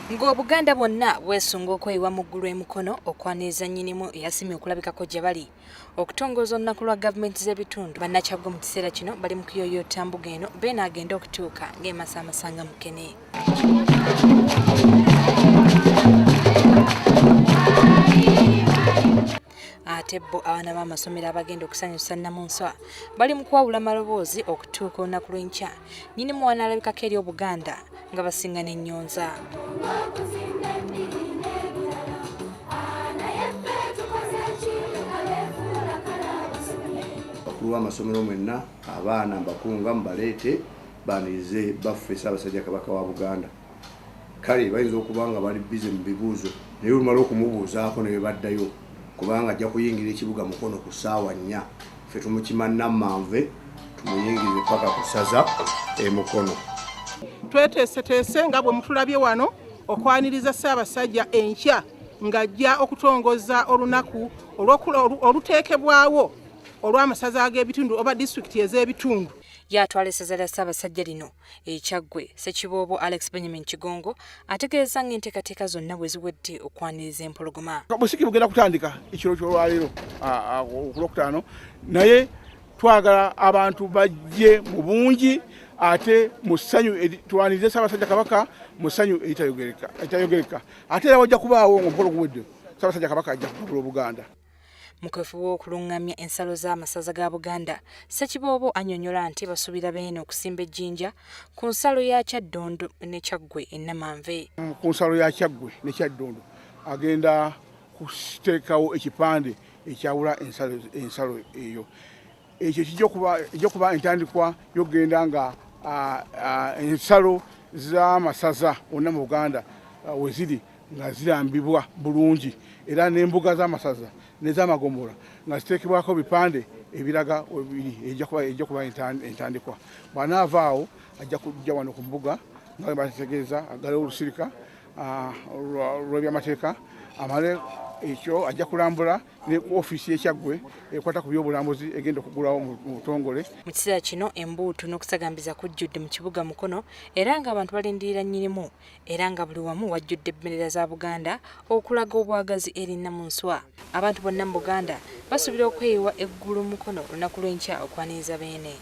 Ng'obuganda bwonna bwesunga okweyiwa Mugulu e Mukono okwaniriza Nyinimu yasiimye okulabikako gye bali okutongoza olunaku lwa gavumenti z'ebitundu. Bannakyagwe mu kiseera kino bali mu kuyoyota mbuga eno beena agenda okutuuka ng'emasamasanga mukene. Ate bo abaana b'amasomero abagenda okusanyusa Nnamunswa bali mu kwawula maloboozi okutuuka olunaku lw'enkya Nyinimu wanaalabikako eri obuganda nga basinga n'ennyonza. Bakulu b'amasomero mwenna abaana mbakunga mbaleete baanirize baffe Ssabasajja kabaka wa Buganda. Kale bayinza okuba nga bali bize mu bibuuzo naye olumala okumubuuzaako ne baddayo kubanga ajja kuyingira ekibuga Mukono ku ssaawa 4 ffe tumukima Nammanve tumuyingirize paka ku ssaza e Mukono. Tweteeseteese nga bwe mutulabye wano okwaniriza Ssabasajja enkya ng'ajja okutongoza olunaku oluteekebwawo olw'amasaza ag'ebitundu oba disitulikiti ez'ebitundu. Yatwala essaza lya Ssabasajja lino ekyagwe Ssekiboobo Alex Benjamin Kigongo ategeeza ng'enteekateeka zonna bwe ziwedde okwaniriza empologoma. Obusiki bugenda kutandika ekiro ky'olwaleero ku Lwokutaano, naye twagala abantu bajje mu bungi ate mu ssanyu twanirize Ssabasajja kabaka mu ssanyu eritayogereka. Ate era wajja kubaawo ng'omukolo guwedde Ssabasajja kabaka ajja kugabula Obuganda. Mu kafubo okulungamya ensalo z'amasaza ga Buganda, Ssekiboobo annyonnyola nti basuubira beene okusimba ejjinja ku nsalo ya Kyaddondo ne Kyaggwe e Nammanve. Ku nsalo ya Kyaggwe ne Kyaddondo agenda kuteekawo ekipande ekyawula ensalo eyo. Ekyo kijja kuba entandikwa y'okugenda nga ensalo z'amasaza onna mu Buganda we ziri nga zirambibwa bulungi era n'embuga z'amasaza n'ez'amagomola nga ziteekebwako bipande ebiraga ebiri ejja kuba entandikwa. Bw'anaavaawo ajja kujja wano ku mbuga nga bategeeza agalewo olusirika lw'ebyamateeka amale ekyo ajja kulambula ne ofiisi y'Ekyaggwe ekwata ku by'obulambuzi egenda okugulawo mu butongole. Mu kiseera kino embuutu n'okusagambiza kujjudde mu kibuga Mukono era ng'abantu balindirira Nyinimu era nga buli wamu wajjudde bbendera za Buganda okulaga obwagazi eri Nnamunswa. Abantu bonna mu Buganda basuubira okweyiwa eggulu Mukono olunaku lw'enkya okwaniriza beene.